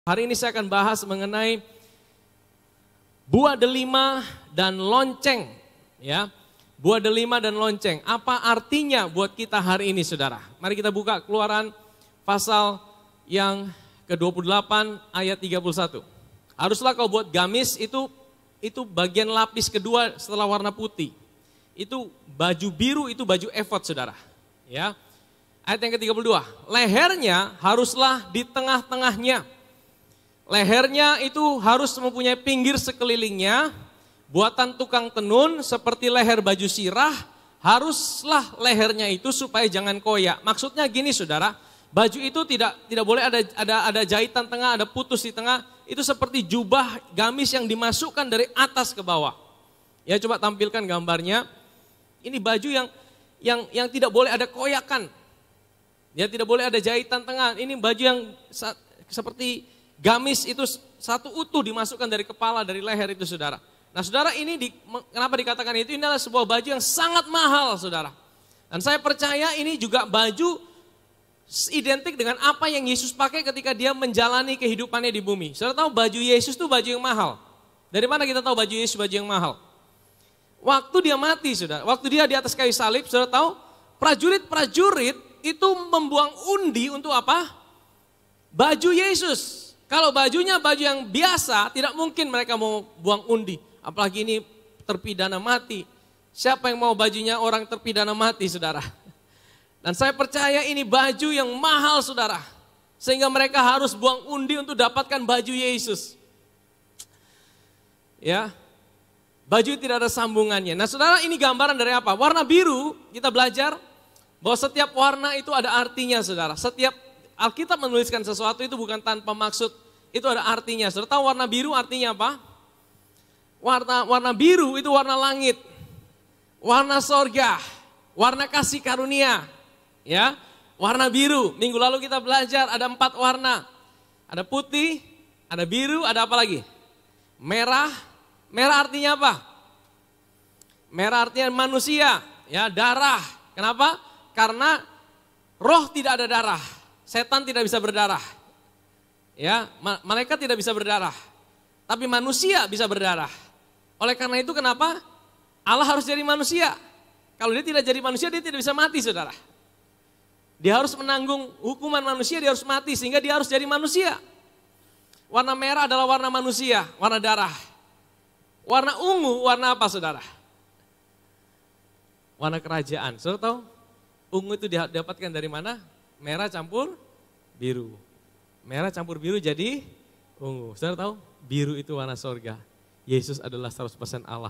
Hari ini saya akan bahas mengenai buah delima dan lonceng. Ya, buah delima dan lonceng. Apa artinya buat kita hari ini, saudara? Mari kita buka Keluaran pasal yang ke-28 ayat 31. Haruslah kau buat gamis, itu bagian lapis kedua setelah warna putih. Itu baju biru, itu baju efod, saudara. Ya. Ayat yang ke-32. Lehernya haruslah di tengah-tengahnya. Lehernya itu harus mempunyai pinggir sekelilingnya, buatan tukang tenun seperti leher baju sirah, haruslah lehernya itu supaya jangan koyak. Maksudnya gini, saudara, baju itu tidak boleh ada jahitan tengah, ada putus di tengah. Itu seperti jubah gamis yang dimasukkan dari atas ke bawah. Ya, coba tampilkan gambarnya. Ini baju yang tidak boleh ada koyakan. Ya, tidak boleh ada jahitan tengah. Ini baju yang seperti gamis itu satu utuh dimasukkan dari kepala, dari leher itu, saudara. Nah, saudara, ini kenapa dikatakan itu? Ini adalah sebuah baju yang sangat mahal, saudara. Dan saya percaya ini juga baju identik dengan apa yang Yesus pakai ketika dia menjalani kehidupannya di bumi. Saudara tahu baju Yesus itu baju yang mahal. Dari mana kita tahu baju Yesus baju yang mahal? Waktu dia mati, saudara. Waktu dia di atas kayu salib, saudara tahu prajurit-prajurit itu membuang undi untuk apa? Baju Yesus. Kalau bajunya baju yang biasa, tidak mungkin mereka mau buang undi. Apalagi ini terpidana mati. Siapa yang mau bajunya orang terpidana mati, saudara? Dan saya percaya ini baju yang mahal, saudara. Sehingga mereka harus buang undi untuk dapatkan baju Yesus. Ya, baju tidak ada sambungannya. Nah, saudara, ini gambaran dari apa? Warna biru, kita belajar bahwa setiap warna itu ada artinya, saudara. Setiap Alkitab menuliskan sesuatu itu bukan tanpa maksud, itu ada artinya. Saudara tahu warna biru artinya apa? Warna biru itu warna langit, warna sorga, warna kasih karunia. Ya, warna biru. Minggu lalu kita belajar ada 4 warna. Ada putih, ada biru, ada apa lagi? Merah. Merah artinya apa? Merah artinya manusia, ya, darah. Kenapa? Karena roh tidak ada darah. Setan tidak bisa berdarah. Ya, malaikat tidak bisa berdarah. Tapi manusia bisa berdarah. Oleh karena itu kenapa? Allah harus jadi manusia. Kalau dia tidak jadi manusia, dia tidak bisa mati, saudara. Dia harus menanggung hukuman manusia, dia harus mati sehingga dia harus jadi manusia. Warna merah adalah warna manusia, warna darah. Warna ungu, warna apa, saudara? Warna kerajaan. Saudara tahu? Ungu itu didapatkan dari mana? Merah campur biru. Merah campur biru jadi ungu. Saudara tahu? Biru itu warna sorga. Yesus adalah 100% Allah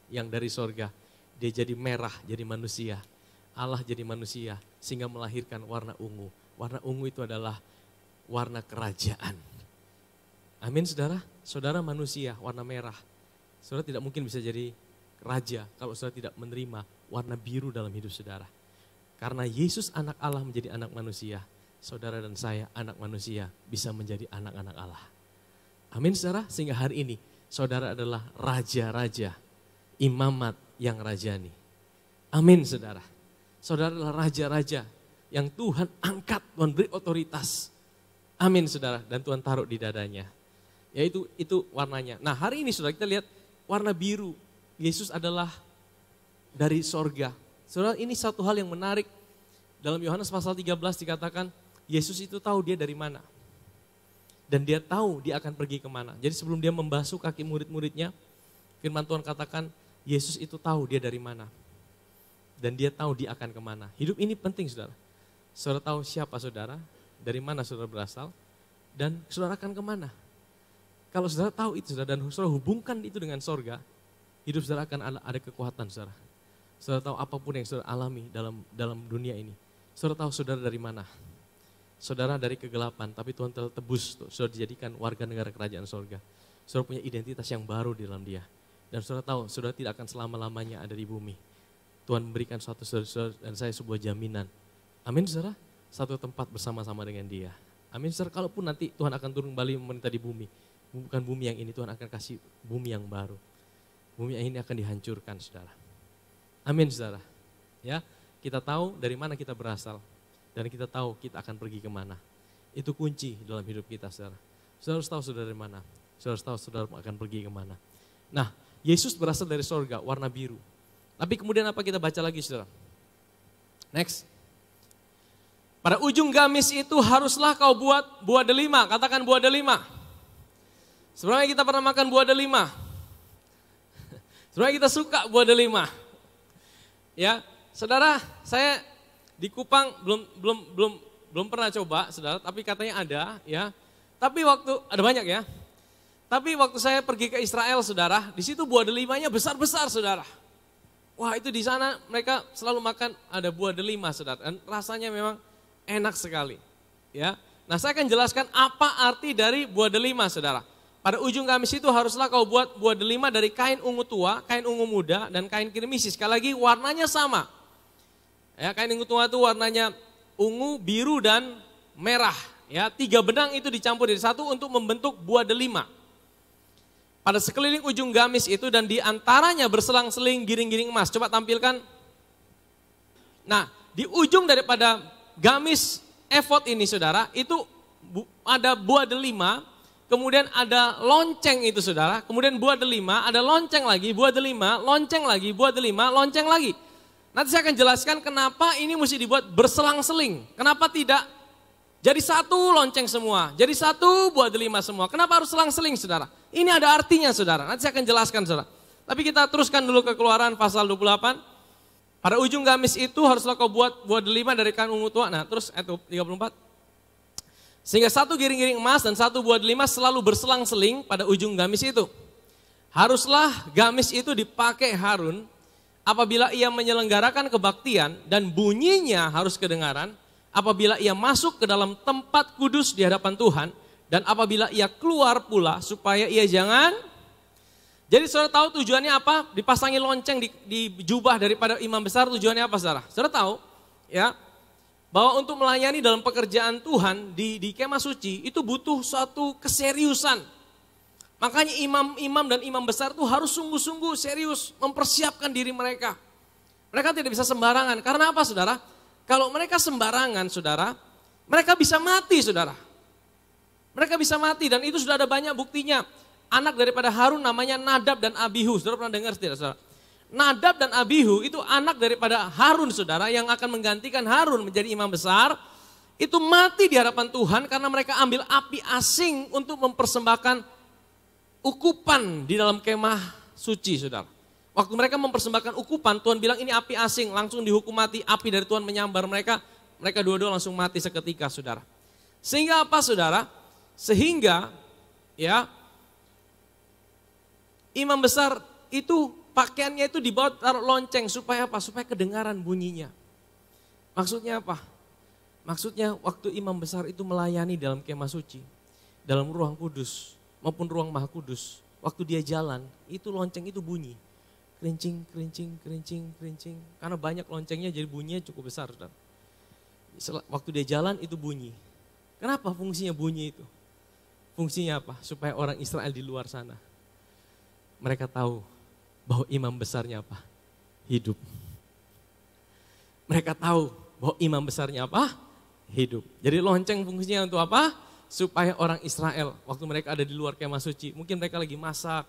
yang dari sorga. Dia jadi merah, jadi manusia. Allah jadi manusia sehingga melahirkan warna ungu. Warna ungu itu adalah warna kerajaan. Amin, saudara. Saudara manusia, warna merah. Saudara tidak mungkin bisa jadi raja kalau saudara tidak menerima warna biru dalam hidup saudara. Karena Yesus anak Allah menjadi anak manusia, saudara dan saya anak manusia bisa menjadi anak-anak Allah. Amin, saudara. Sehingga hari ini saudara adalah raja-raja, imamat yang rajani. Amin, saudara. Saudara adalah raja-raja yang Tuhan angkat, Tuhan beri otoritas. Amin, saudara. Dan Tuhan taruh di dadanya. Yaitu itu warnanya. Nah, hari ini saudara kita lihat warna biru. Yesus adalah dari sorga. Saudara, ini satu hal yang menarik. Dalam Yohanes pasal 13 dikatakan, Yesus itu tahu dia dari mana. Dan dia tahu dia akan pergi kemana. Jadi sebelum dia membasuh kaki murid-muridnya, firman Tuhan katakan, Yesus itu tahu dia dari mana. Dan dia tahu dia akan kemana. Hidup ini penting, saudara. Saudara tahu siapa saudara, dari mana saudara berasal, dan saudara akan kemana. Kalau saudara tahu itu, saudara, dan saudara hubungkan itu dengan sorga, hidup saudara akan ada kekuatan, saudara. Saudara tahu apapun yang saudara alami dalam dunia ini. Saudara tahu saudara dari mana. Saudara dari kegelapan, tapi Tuhan telah tebus. Saudara dijadikan warga negara kerajaan sorga. Saudara punya identitas yang baru di dalam dia. Dan saudara tahu, saudara tidak akan selama-lamanya ada di bumi. Tuhan memberikan suatu saudara dan saya sebuah jaminan. Amin, saudara. Satu tempat bersama-sama dengan dia. Amin, saudara. Kalaupun nanti Tuhan akan turun kembali memerintah di bumi. Bukan bumi yang ini, Tuhan akan kasih bumi yang baru. Bumi yang ini akan dihancurkan, saudara. Amin, saudara. Ya, kita tahu dari mana kita berasal dan kita tahu kita akan pergi kemana. Itu kunci dalam hidup kita, saudara. Saudara harus tahu saudara dari mana. Saudara harus tahu saudara akan pergi kemana. Nah, Yesus berasal dari sorga, warna biru. Tapi kemudian apa kita baca lagi saudara? Next. Pada ujung gamis itu haruslah kau buat buah delima. Katakan buah delima. Sebenarnya kita pernah makan buah delima. Sebenarnya kita suka buah delima. Ya, saudara, saya di Kupang belum pernah coba, saudara. Tapi katanya ada, ya. Tapi waktu ada banyak ya. Tapi waktu saya pergi ke Israel, saudara, di situ buah delimanya besar-besar, saudara. Wah, itu di sana mereka selalu makan ada buah delima, saudara. Dan rasanya memang enak sekali, ya. Nah, saya akan jelaskan apa arti dari buah delima, saudara. Pada ujung gamis itu haruslah kau buat buah delima dari kain ungu tua, kain ungu muda, dan kain kirmisi. Sekali lagi warnanya sama. Ya, kain ungu tua itu warnanya ungu, biru, dan merah. Ya, 3 benang itu dicampur jadi satu untuk membentuk buah delima. Pada sekeliling ujung gamis itu dan di antaranya berselang-seling giring-giring emas. Coba tampilkan. Nah, di ujung daripada gamis efod ini saudara, itu ada buah delima, kemudian ada lonceng itu saudara, kemudian buah delima, ada lonceng lagi, buah delima, lonceng lagi, buah delima, lonceng lagi. Nanti saya akan jelaskan kenapa ini mesti dibuat berselang-seling, kenapa tidak jadi satu lonceng semua, jadi satu buah delima semua, kenapa harus selang-seling saudara? Ini ada artinya saudara, nanti saya akan jelaskan saudara. Tapi kita teruskan dulu ke Keluaran pasal 28. Pada ujung gamis itu haruslah kau buat buah delima dari kain ungu tua. Nah terus ayat 34. Sehingga satu giring-giring emas dan satu buah delima selalu berselang-seling pada ujung gamis itu. Haruslah gamis itu dipakai Harun apabila ia menyelenggarakan kebaktian dan bunyinya harus kedengaran apabila ia masuk ke dalam tempat kudus di hadapan Tuhan dan apabila ia keluar pula supaya ia jangan. Jadi saudara tahu tujuannya apa? Dipasangi lonceng di jubah daripada imam besar, tujuannya apa saudara? Saudara tahu ya bahwa untuk melayani dalam pekerjaan Tuhan di kemah suci itu butuh suatu keseriusan. Makanya imam-imam dan imam besar itu harus sungguh-sungguh serius mempersiapkan diri mereka. Mereka tidak bisa sembarangan. Karena apa saudara? Kalau mereka sembarangan saudara, mereka bisa mati saudara. Mereka bisa mati dan itu sudah ada banyak buktinya. Anak daripada Harun namanya Nadab dan Abihu. Saudara pernah dengar tidak saudara? Nadab dan Abihu itu anak daripada Harun saudara yang akan menggantikan Harun menjadi imam besar. Itu mati di hadapan Tuhan karena mereka ambil api asing untuk mempersembahkan ukupan di dalam kemah suci saudara. Waktu mereka mempersembahkan ukupan Tuhan bilang ini api asing langsung dihukum mati. Api dari Tuhan menyambar mereka. Mereka dua-dua langsung mati seketika saudara. Sehingga apa saudara? Sehingga ya imam besar itu pakaiannya itu dibawa taruh lonceng supaya apa? Supaya kedengaran bunyinya. Maksudnya apa? Maksudnya waktu imam besar itu melayani dalam kemah suci, dalam ruang kudus maupun ruang maha kudus, waktu dia jalan itu lonceng itu bunyi. Kerincing, kerincing, kerincing, kerincing. Karena banyak loncengnya jadi bunyinya cukup besar. Saudara. Waktu dia jalan itu bunyi. Kenapa fungsinya bunyi itu? Fungsinya apa? Supaya orang Israel di luar sana mereka tahu bahwa imam besarnya apa? Hidup. Mereka tahu bahwa imam besarnya apa? Hidup. Jadi lonceng fungsinya untuk apa? Supaya orang Israel waktu mereka ada di luar kemah suci, mungkin mereka lagi masak,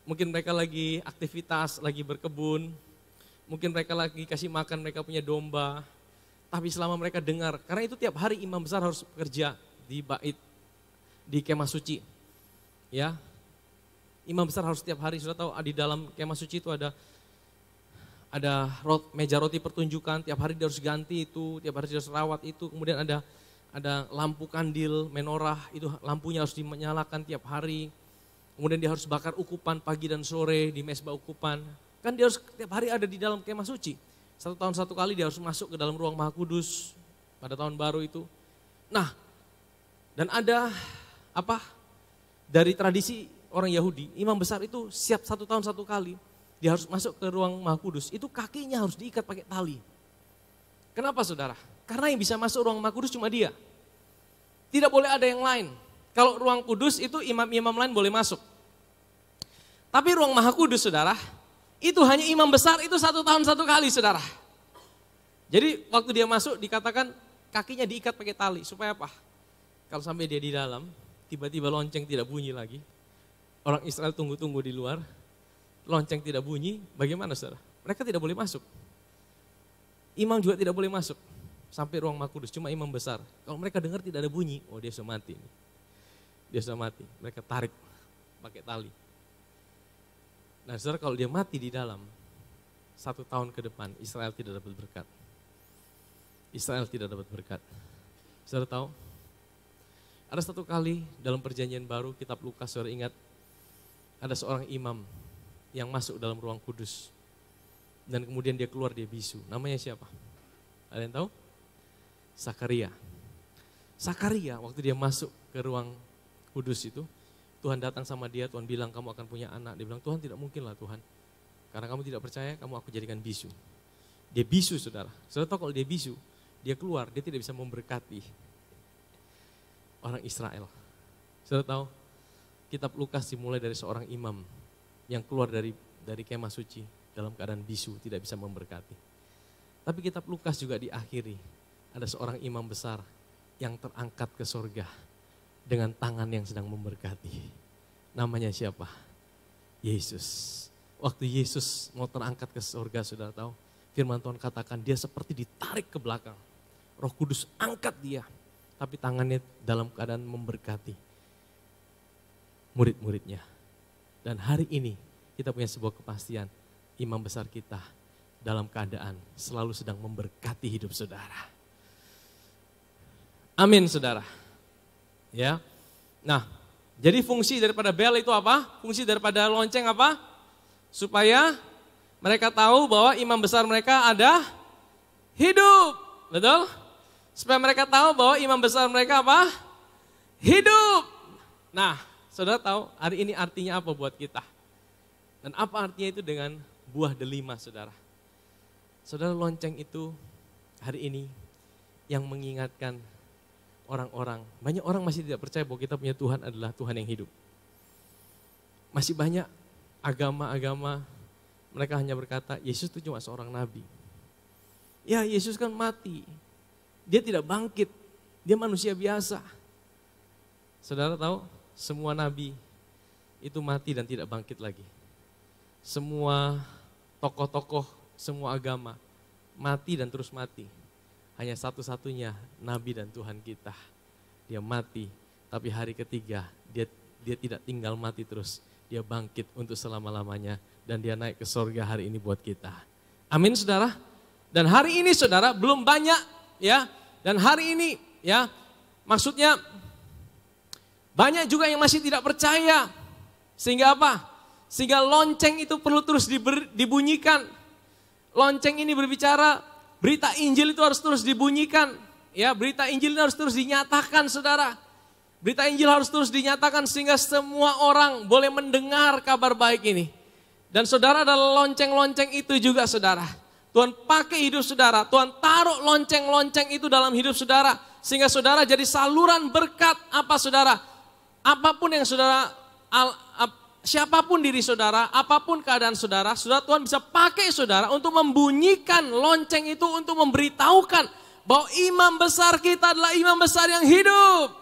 mungkin mereka lagi aktivitas, lagi berkebun, mungkin mereka lagi kasih makan mereka punya domba. Tapi selama mereka dengar, karena itu tiap hari imam besar harus bekerja di bait, di kemah suci. Ya. Imam besar harus setiap hari, sudah tahu di dalam kemah suci itu ada meja roti pertunjukan, tiap hari dia harus ganti itu, tiap hari dia harus rawat itu, kemudian ada lampu kandil, menorah, itu lampunya harus dinyalakan tiap hari, kemudian dia harus bakar ukupan pagi dan sore di mezbah ukupan, kan dia harus tiap hari ada di dalam kemah suci, 1 tahun 1 kali dia harus masuk ke dalam ruang maha kudus pada tahun baru itu. Nah, dan ada apa dari tradisi orang Yahudi, imam besar itu siap 1 tahun 1 kali, dia harus masuk ke ruang maha kudus, itu kakinya harus diikat pakai tali. Kenapa saudara? Karena yang bisa masuk ruang maha kudus cuma dia. Tidak boleh ada yang lain. Kalau ruang kudus itu imam-imam lain boleh masuk. Tapi ruang maha kudus saudara, itu hanya imam besar itu 1 tahun 1 kali saudara. Jadi waktu dia masuk dikatakan kakinya diikat pakai tali, supaya apa? Kalau sampai dia di dalam, tiba-tiba lonceng tidak bunyi lagi. Orang Israel tunggu-tunggu di luar, lonceng tidak bunyi, bagaimana saudara? Mereka tidak boleh masuk. Imam juga tidak boleh masuk sampai ruang Maha Kudus, cuma imam besar. Kalau mereka dengar tidak ada bunyi, oh dia sudah mati. Dia sudah mati, mereka tarik pakai tali. Nah saudara, kalau dia mati di dalam, 1 tahun ke depan Israel tidak dapat berkat. Israel tidak dapat berkat. Saudara tahu, ada satu kali dalam perjanjian baru, kitab Lukas, saudara ingat, ada seorang imam yang masuk dalam ruang kudus. Dan kemudian dia keluar, dia bisu. Namanya siapa? Ada yang tahu? Zakaria. Zakaria waktu dia masuk ke ruang kudus itu, Tuhan datang sama dia, Tuhan bilang kamu akan punya anak. Dia bilang Tuhan tidak mungkin lah Tuhan. Karena kamu tidak percaya, kamu aku jadikan bisu. Dia bisu saudara. Saudara tahu kalau dia bisu, dia keluar, dia tidak bisa memberkati orang Israel. Saudara tahu, kitab Lukas dimulai dari seorang imam yang keluar dari kemah suci dalam keadaan bisu, tidak bisa memberkati. Tapi kitab Lukas juga diakhiri, ada seorang imam besar yang terangkat ke surga dengan tangan yang sedang memberkati. Namanya siapa? Yesus. Waktu Yesus mau terangkat ke surga, saudara tahu, firman Tuhan katakan dia seperti ditarik ke belakang. Roh Kudus angkat dia, tapi tangannya dalam keadaan memberkati murid-muridnya. Dan hari ini kita punya sebuah kepastian, imam besar kita dalam keadaan selalu sedang memberkati hidup saudara. Amin saudara. Ya. Nah, jadi fungsi daripada bel itu apa? Fungsi daripada lonceng apa? Supaya mereka tahu bahwa imam besar mereka ada hidup. Betul? Supaya mereka tahu bahwa imam besar mereka apa? Hidup. Nah, saudara tahu hari ini artinya apa buat kita? Dan apa artinya itu dengan buah delima, saudara? Saudara, lonceng itu hari ini yang mengingatkan orang-orang, banyak orang masih tidak percaya bahwa kita punya Tuhan adalah Tuhan yang hidup. Masih banyak agama-agama, mereka hanya berkata, Yesus itu cuma seorang nabi. Ya, Yesus kan mati, dia tidak bangkit, dia manusia biasa. Saudara tahu, semua nabi itu mati dan tidak bangkit lagi. Semua tokoh-tokoh, semua agama mati dan terus mati. Hanya satu-satunya Nabi dan Tuhan kita. Dia mati, tapi hari ketiga dia tidak tinggal mati terus. Dia bangkit untuk selama-lamanya dan dia naik ke surga hari ini buat kita. Amin saudara. Dan hari ini saudara belum banyak ya. Dan hari ini ya maksudnya banyak juga yang masih tidak percaya. Sehingga apa? Sehingga lonceng itu perlu terus dibunyikan. Lonceng ini berbicara berita Injil itu harus terus dibunyikan. Ya, berita Injil ini harus terus dinyatakan, saudara. Berita Injil harus terus dinyatakan sehingga semua orang boleh mendengar kabar baik ini. Dan saudara adalah lonceng-lonceng itu juga, saudara. Tuhan pakai hidup saudara. Tuhan taruh lonceng-lonceng itu dalam hidup saudara. Sehingga saudara jadi saluran berkat apa, saudara? Apapun yang saudara, siapapun diri saudara, apapun keadaan saudara, saudara Tuhan bisa pakai saudara untuk membunyikan lonceng itu untuk memberitahukan bahwa imam besar kita adalah imam besar yang hidup.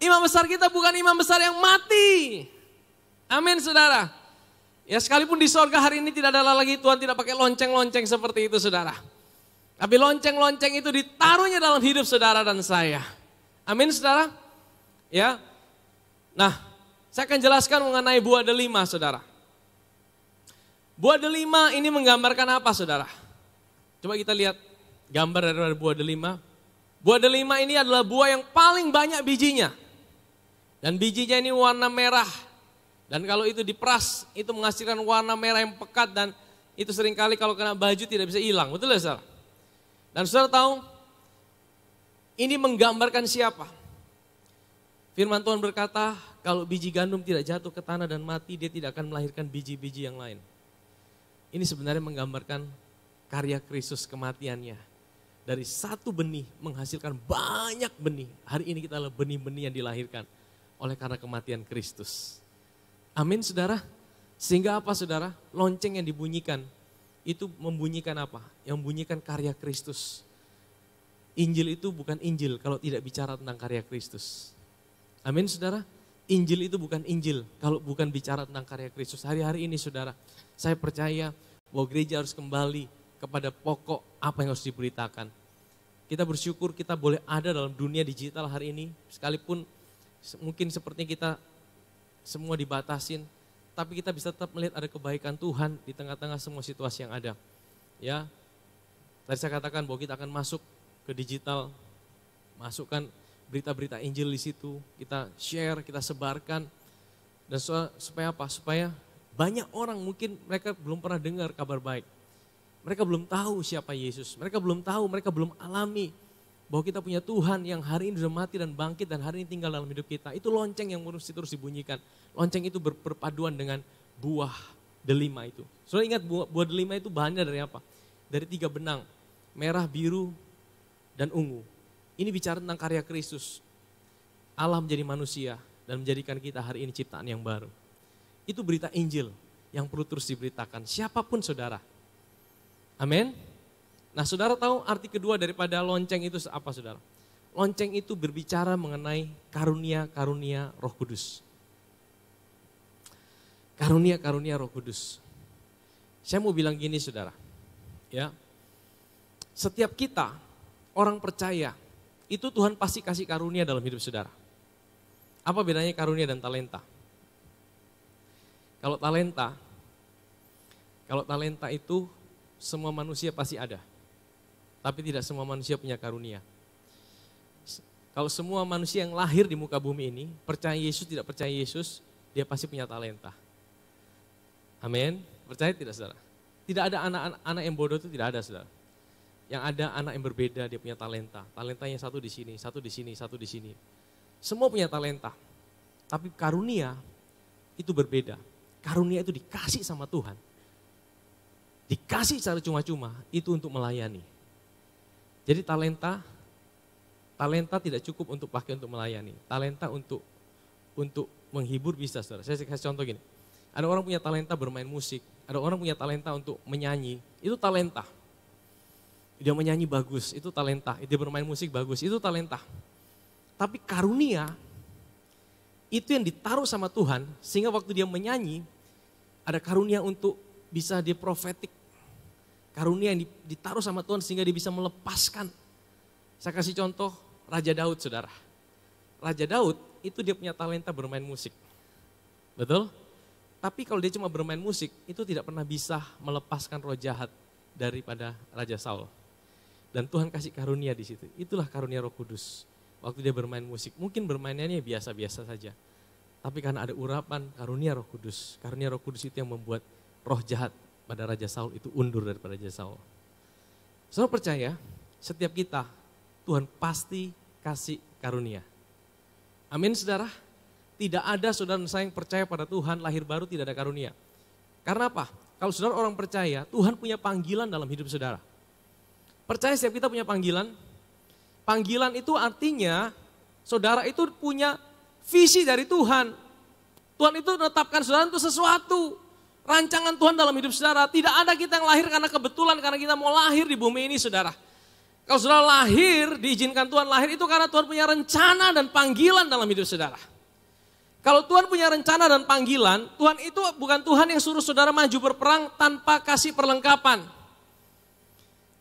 Imam besar kita bukan imam besar yang mati. Amin saudara. Ya sekalipun di sorga hari ini tidak ada lagi, Tuhan tidak pakai lonceng-lonceng seperti itu saudara. Tapi lonceng-lonceng itu ditaruhnya dalam hidup saudara dan saya. Amin saudara. Ya. Nah, saya akan jelaskan mengenai buah delima, saudara. Buah delima ini menggambarkan apa, saudara? Coba kita lihat gambar dari buah delima. Buah delima ini adalah buah yang paling banyak bijinya. Dan bijinya ini warna merah. Dan kalau itu diperas, itu menghasilkan warna merah yang pekat dan itu seringkali kalau kena baju tidak bisa hilang. Betul ya, saudara? Dan saudara tahu, ini menggambarkan siapa? Firman Tuhan berkata, kalau biji gandum tidak jatuh ke tanah dan mati, dia tidak akan melahirkan biji-biji yang lain. Ini sebenarnya menggambarkan karya Kristus, kematiannya. Dari satu benih menghasilkan banyak benih. Hari ini kita adalah benih-benih yang dilahirkan oleh karena kematian Kristus. Amin saudara. Sehingga apa saudara? Lonceng yang dibunyikan, itu membunyikan apa? Yang membunyikan karya Kristus. Injil itu bukan Injil kalau tidak bicara tentang karya Kristus. Amin saudara. Injil itu bukan Injil kalau bukan bicara tentang karya Kristus. Hari-hari ini saudara, saya percaya bahwa gereja harus kembali kepada pokok apa yang harus diberitakan. Kita bersyukur kita boleh ada dalam dunia digital hari ini, sekalipun mungkin sepertinya kita semua dibatasin, tapi kita bisa tetap melihat ada kebaikan Tuhan di tengah-tengah semua situasi yang ada. Ya, tadi saya katakan bahwa kita akan masuk ke digital, masukkan berita-berita Injil di situ, kita share, kita sebarkan, dan supaya apa? Supaya banyak orang mungkin mereka belum pernah dengar kabar baik. Mereka belum tahu siapa Yesus, mereka belum tahu, mereka belum alami bahwa kita punya Tuhan yang hari ini sudah mati dan bangkit dan hari ini tinggal dalam hidup kita. Itu lonceng yang terus dibunyikan. Lonceng itu berpaduan dengan buah delima itu. Saudara ingat buah delima itu bahannya dari apa? Dari 3 benang, merah, biru, dan ungu. Ini bicara tentang karya Kristus. Allah menjadi manusia dan menjadikan kita hari ini ciptaan yang baru. Itu berita Injil yang perlu terus diberitakan. Siapapun saudara. Amin. Nah saudara tahu arti kedua daripada lonceng itu apa saudara? Lonceng itu berbicara mengenai karunia-karunia Roh Kudus. Karunia-karunia Roh Kudus. Saya mau bilang gini saudara. Ya. Setiap kita orang percaya itu Tuhan pasti kasih karunia dalam hidup saudara. Apa bedanya karunia dan talenta? Kalau talenta itu semua manusia pasti ada. Tapi tidak semua manusia punya karunia. Kalau semua manusia yang lahir di muka bumi ini, percaya Yesus, tidak percaya Yesus, dia pasti punya talenta. Amin. Percaya tidak saudara? Tidak ada anak-anak yang bodoh itu tidak ada saudara. Yang ada anak yang berbeda, dia punya talenta. Talentanya satu di sini, satu di sini, satu di sini. Semua punya talenta. Tapi karunia itu berbeda. Karunia itu dikasih sama Tuhan. Dikasih secara cuma-cuma, itu untuk melayani. Jadi talenta tidak cukup untuk pakai untuk melayani. Talenta untuk menghibur bisa saudara. Saya kasih contoh gini. Ada orang punya talenta bermain musik. Ada orang punya talenta untuk menyanyi. Itu talenta. Dia menyanyi bagus, itu talenta. Dia bermain musik bagus, itu talenta. Tapi karunia, itu yang ditaruh sama Tuhan, sehingga waktu dia menyanyi, ada karunia untuk bisa dia profetik. Karunia yang ditaruh sama Tuhan sehingga dia bisa melepaskan. Saya kasih contoh Raja Daud saudara. Raja Daud itu dia punya talenta bermain musik. Betul? Tapi kalau dia cuma bermain musik, itu tidak pernah bisa melepaskan roh jahat daripada Raja Saul. Dan Tuhan kasih karunia di situ. Itulah karunia Roh Kudus. Waktu dia bermain musik, mungkin bermainnya biasa-biasa saja. Tapi karena ada urapan karunia Roh Kudus. Karunia Roh Kudus itu yang membuat roh jahat pada Raja Saul itu undur daripada Raja Saul. Saudara percaya, setiap kita Tuhan pasti kasih karunia. Amin saudara. Tidak ada saudara saya yang percaya pada Tuhan lahir baru tidak ada karunia. Karena apa? Kalau saudara orang percaya, Tuhan punya panggilan dalam hidup saudara. Percaya setiap kita punya panggilan. Panggilan itu artinya saudara itu punya visi dari Tuhan. Tuhan itu menetapkan saudara untuk sesuatu. Rancangan Tuhan dalam hidup saudara. Tidak ada kita yang lahir karena kebetulan, karena kita mau lahir di bumi ini saudara. Kalau saudara lahir, diizinkan Tuhan lahir itu karena Tuhan punya rencana dan panggilan dalam hidup saudara. Kalau Tuhan punya rencana dan panggilan, Tuhan itu bukan Tuhan yang suruh saudara maju berperang tanpa kasih perlengkapan.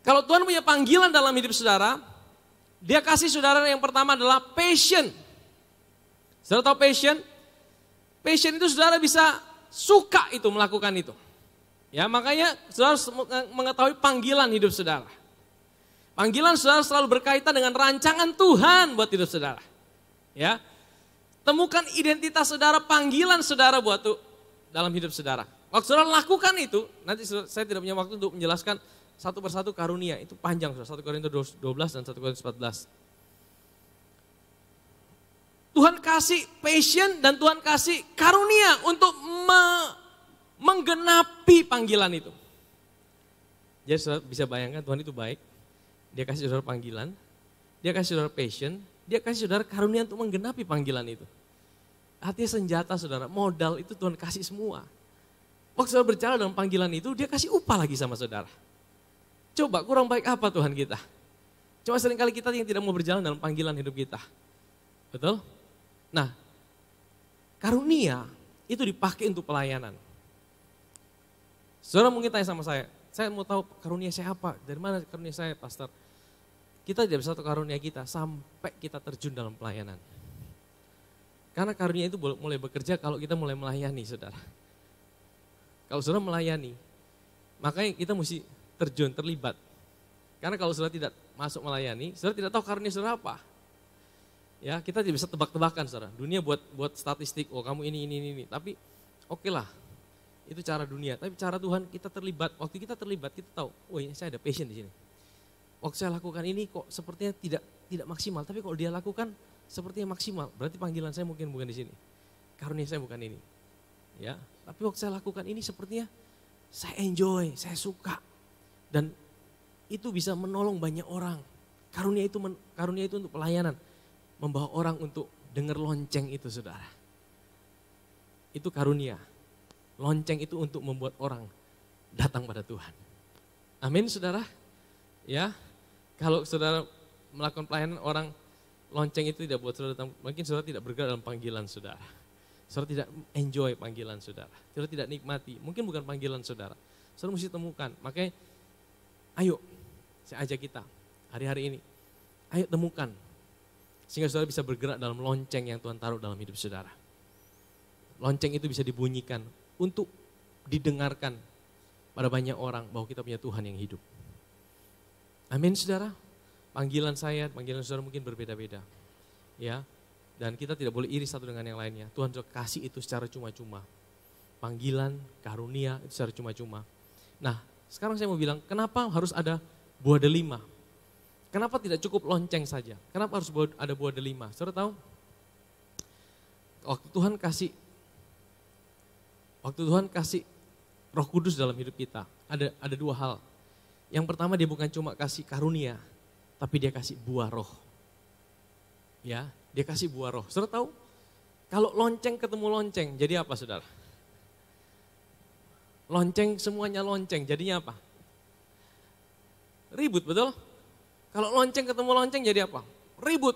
Kalau Tuhan punya panggilan dalam hidup saudara, dia kasih saudara yang pertama adalah passion. Saudara tahu passion? Passion itu saudara bisa suka itu melakukan itu. Ya, makanya saudara harus mengetahui panggilan hidup saudara. Panggilan saudara selalu berkaitan dengan rancangan Tuhan buat hidup saudara. Ya. Temukan identitas saudara, panggilan saudara buat dalam hidup saudara. Waktu saudara lakukan itu, nanti saya tidak punya waktu untuk menjelaskan satu persatu karunia. Itu panjang, 1 Korintus 12 dan 1 Korintus 14. Tuhan kasih passion dan Tuhan kasih karunia untuk menggenapi panggilan itu. Jadi saudara bisa bayangkan Tuhan itu baik. Dia kasih saudara panggilan, dia kasih saudara passion, dia kasih saudara karunia untuk menggenapi panggilan itu. Artinya senjata saudara, modal itu Tuhan kasih semua. Waktu saudara berjalan dalam panggilan itu, dia kasih upah lagi sama saudara. Coba kurang baik apa Tuhan kita? Cuma seringkali kita yang tidak mau berjalan dalam panggilan hidup kita. Betul? Nah, karunia itu dipakai untuk pelayanan. Saudara mungkin tanya sama saya mau tahu karunia saya apa, dari mana karunia saya, pastor? Kita tidak bisa tahu karunia kita sampai kita terjun dalam pelayanan. Karena karunia itu mulai bekerja kalau kita mulai melayani, saudara. Kalau saudara melayani, makanya kita mesti terjun, terlibat. Karena kalau saudara tidak masuk melayani, saudara tidak tahu karunia saudara apa. Ya, kita tidak bisa tebak-tebakan, saudara. Dunia buat statistik, oh kamu ini. Tapi oke lah, itu cara dunia. Tapi cara Tuhan kita terlibat. Waktu kita terlibat, kita tahu, oh ini saya ada passion di sini. Waktu saya lakukan ini kok sepertinya tidak maksimal. Tapi kalau dia lakukan sepertinya maksimal, berarti panggilan saya mungkin bukan di sini. Karunia saya bukan ini. Ya, tapi waktu saya lakukan ini sepertinya saya enjoy, saya suka. Dan itu bisa menolong banyak orang. Karunia itu untuk pelayanan. Membawa orang untuk dengar lonceng itu, saudara. Itu karunia. Lonceng itu untuk membuat orang datang pada Tuhan. Amin, saudara. Ya, kalau saudara melakukan pelayanan orang, lonceng itu tidak buat saudara datang. Mungkin saudara tidak bergerak dalam panggilan saudara. Saudara tidak enjoy panggilan saudara. Saudara tidak nikmati. Mungkin bukan panggilan saudara. Saudara mesti temukan. Makanya ayo saya ajak kita hari-hari ini. Ayo temukan. Sehingga saudara bisa bergerak dalam lonceng yang Tuhan taruh dalam hidup saudara. Lonceng itu bisa dibunyikan untuk didengarkan pada banyak orang bahwa kita punya Tuhan yang hidup. Amin, saudara. Panggilan saya, panggilan saudara mungkin berbeda-beda. Ya. Dan kita tidak boleh iri satu dengan yang lainnya. Tuhan sudah kasih itu secara cuma-cuma. Panggilan, karunia itu secara cuma-cuma. Nah, sekarang saya mau bilang, kenapa harus ada buah delima? Kenapa tidak cukup lonceng saja? Kenapa harus ada buah delima? Saudara tahu? Waktu Tuhan kasih Roh Kudus dalam hidup kita, ada dua hal. Yang pertama, dia bukan cuma kasih karunia, tapi dia kasih buah roh. Ya, dia kasih buah roh. Saudara tahu? Kalau lonceng ketemu lonceng, jadi apa, saudara? Lonceng semuanya lonceng, jadinya apa? Ribut, betul? Kalau lonceng ketemu lonceng jadi apa? Ribut.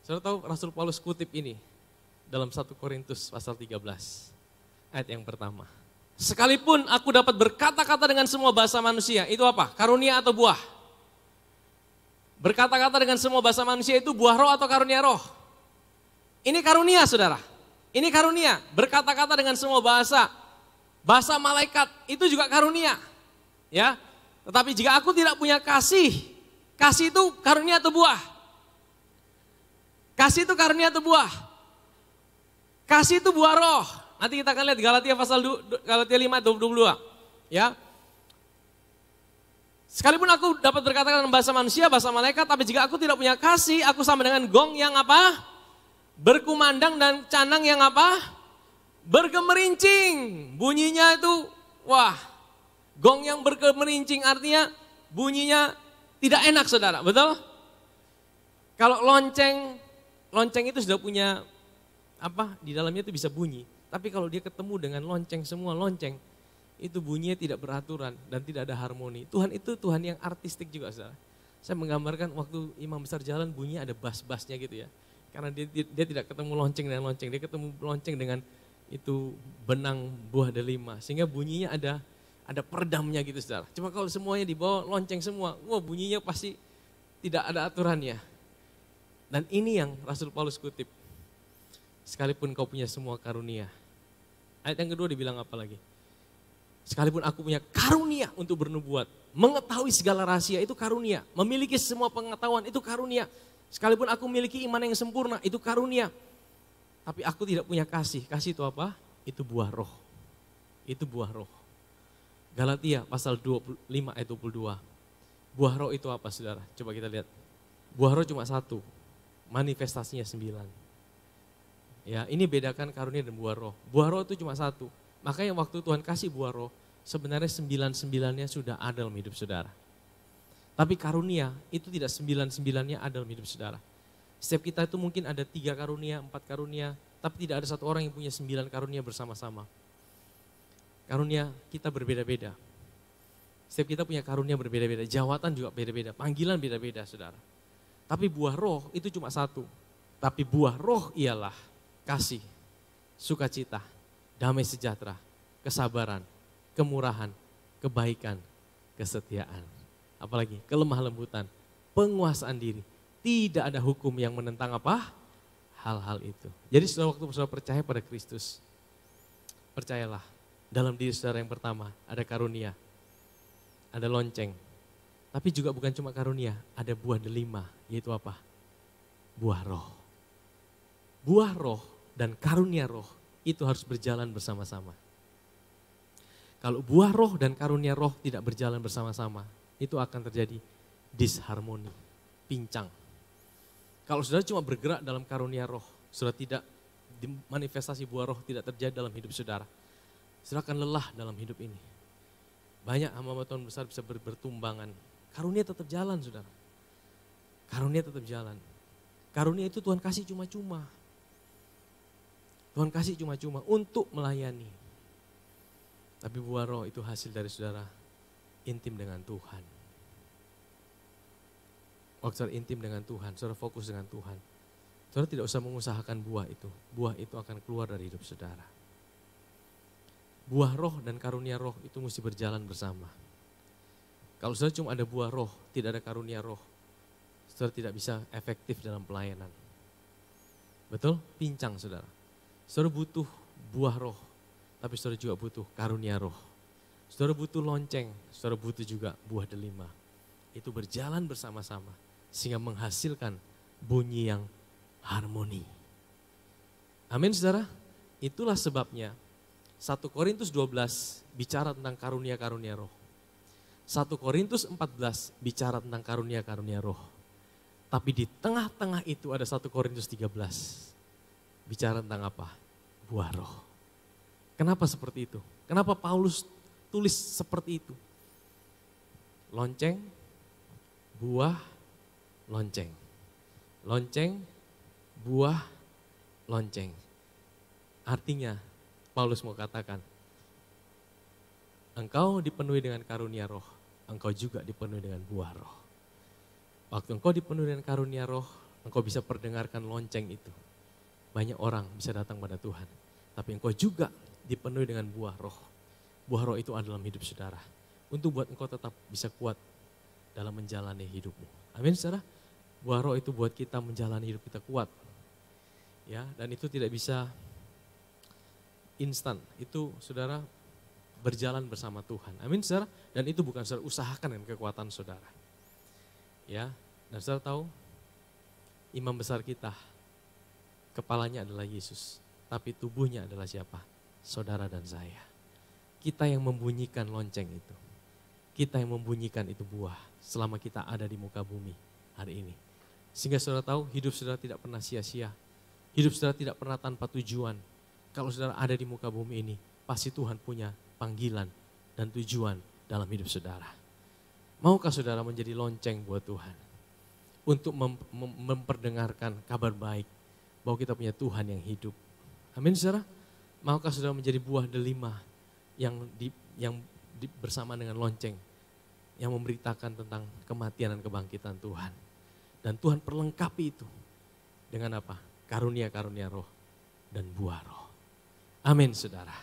Saudara tahu Rasul Paulus kutip ini dalam 1 Korintus pasal 13 ayat yang pertama. Sekalipun aku dapat berkata-kata dengan semua bahasa manusia, itu apa? Karunia atau buah? Berkata-kata dengan semua bahasa manusia itu buah roh atau karunia roh? Ini karunia, saudara. Ini karunia. Berkata-kata dengan semua bahasa. Bahasa malaikat itu juga karunia. Ya. Tetapi jika aku tidak punya kasih itu karunia atau buah? Kasih itu karunia atau buah? Kasih itu buah roh. Nanti kita akan lihat Galatia 5:22. Ya. Sekalipun aku dapat berkata dengan bahasa manusia, bahasa malaikat, tapi jika aku tidak punya kasih, aku sama dengan gong yang apa? Berkumandang dan canang yang apa? Bergemerincing. Bunyinya itu, wah, gong yang bergemerincing artinya bunyinya tidak enak, saudara, betul? Kalau lonceng itu sudah punya apa? Di dalamnya itu bisa bunyi. Tapi kalau dia ketemu dengan lonceng, semua lonceng, itu bunyinya tidak beraturan dan tidak ada harmoni. Tuhan itu Tuhan yang artistik juga, saudara. Saya menggambarkan waktu imam besar jalan bunyinya ada bass-bassnya gitu ya. Karena dia tidak ketemu lonceng dengan lonceng, dia ketemu lonceng dengan itu benang buah delima. Sehingga bunyinya ada peredamnya gitu, saudara. Cuma kalau semuanya dibawa lonceng semua, wah bunyinya pasti tidak ada aturannya. Dan ini yang Rasul Paulus kutip. Sekalipun kau punya semua karunia. Ayat yang kedua dibilang apa lagi? Sekalipun aku punya karunia untuk bernubuat, mengetahui segala rahasia itu karunia, memiliki semua pengetahuan itu karunia. Sekalipun aku memiliki iman yang sempurna itu karunia. Tapi aku tidak punya kasih. Kasih itu apa? Itu buah roh. Itu buah roh. Galatia pasal 25 ayat 22. Buah roh itu apa, saudara? Coba kita lihat. Buah roh cuma satu, manifestasinya 9. Ya, ini bedakan karunia dan buah roh. Buah roh itu cuma satu. Makanya waktu Tuhan kasih buah roh, sebenarnya 9-9-nya sudah ada dalam hidup saudara. Tapi karunia itu tidak 9-9-nya ada dalam hidup saudara. Setiap kita itu mungkin ada 3 karunia, 4 karunia, tapi tidak ada satu orang yang punya 9 karunia bersama-sama. Karunia kita berbeda-beda. Setiap kita punya karunia berbeda-beda, jawatan juga beda-beda, panggilan beda-beda, saudara. Tapi buah roh itu cuma satu. Tapi buah roh ialah kasih, sukacita, damai sejahtera, kesabaran, kemurahan, kebaikan, kesetiaan. Apalagi kelemah lembutan, penguasaan diri. Tidak ada hukum yang menentang apa? Hal-hal itu. Jadi waktu saudara percaya pada Kristus, percayalah dalam diri saudara yang pertama ada karunia, ada lonceng. Tapi juga bukan cuma karunia, ada buah delima, yaitu apa? Buah roh. Buah roh dan karunia roh itu harus berjalan bersama-sama. Kalau buah roh dan karunia roh tidak berjalan bersama-sama, itu akan terjadi disharmoni, pincang. Kalau saudara cuma bergerak dalam karunia roh, saudara tidak manifestasi buah roh tidak terjadi dalam hidup saudara. Saudara akan lelah dalam hidup ini. Banyak hamba Tuhan besar bisa bertumbangan. Karunia tetap jalan, saudara. Karunia tetap jalan. Karunia itu Tuhan kasih cuma-cuma. Tuhan kasih cuma-cuma untuk melayani. Tapi buah roh itu hasil dari saudara intim dengan Tuhan. Waktu saudara intim dengan Tuhan, saudara fokus dengan Tuhan. Saudara tidak usah mengusahakan buah itu. Buah itu akan keluar dari hidup saudara. Buah roh dan karunia roh itu mesti berjalan bersama. Kalau saudara cuma ada buah roh, tidak ada karunia roh, saudara tidak bisa efektif dalam pelayanan. Betul? Pincang saudara. Saudara butuh buah roh, tapi saudara juga butuh karunia roh. Saudara butuh lonceng, saudara butuh juga buah delima. Itu berjalan bersama-sama sehingga menghasilkan bunyi yang harmoni. Amin saudara. Itulah sebabnya 1 Korintus 12 bicara tentang karunia-karunia roh. 1 Korintus 14 bicara tentang karunia-karunia roh. Tapi di tengah-tengah itu ada 1 Korintus 13. Bicara tentang apa? Buah roh. Kenapa seperti itu? Kenapa Paulus tulis seperti itu? Lonceng, buah, lonceng. Lonceng, buah, lonceng. Artinya Paulus mau katakan, engkau dipenuhi dengan karunia roh, engkau juga dipenuhi dengan buah roh. Waktu engkau dipenuhi dengan karunia roh, engkau bisa perdengarkan lonceng itu. Banyak orang bisa datang pada Tuhan. Tapi engkau juga dipenuhi dengan buah roh. Buah roh itu ada dalam hidup saudara. Untuk buat engkau tetap bisa kuat dalam menjalani hidupmu. Amin saudara. Buah roh itu buat kita menjalani hidup kita kuat. Ya, dan itu tidak bisa instan. Itu saudara berjalan bersama Tuhan. Amin saudara. Dan itu bukan saudara usahakan dengan kekuatan saudara. Ya, dan saudara tahu imam besar kita, kepalanya adalah Yesus. Tapi tubuhnya adalah siapa? Saudara dan saya. Kita yang membunyikan lonceng itu. Kita yang membunyikan itu buah selama kita ada di muka bumi hari ini. Sehingga saudara tahu hidup saudara tidak pernah sia-sia. Hidup saudara tidak pernah tanpa tujuan. Kalau saudara ada di muka bumi ini, pasti Tuhan punya panggilan dan tujuan dalam hidup saudara. Maukah saudara menjadi lonceng buat Tuhan? Untuk memperdengarkan kabar baik bahwa kita punya Tuhan yang hidup. Amin saudara. Maukah saudara menjadi buah delima yang bersama dengan lonceng yang memberitakan tentang kematian dan kebangkitan Tuhan. Dan Tuhan perlengkapi itu dengan apa? Karunia-karunia roh dan buah roh. Amin saudara.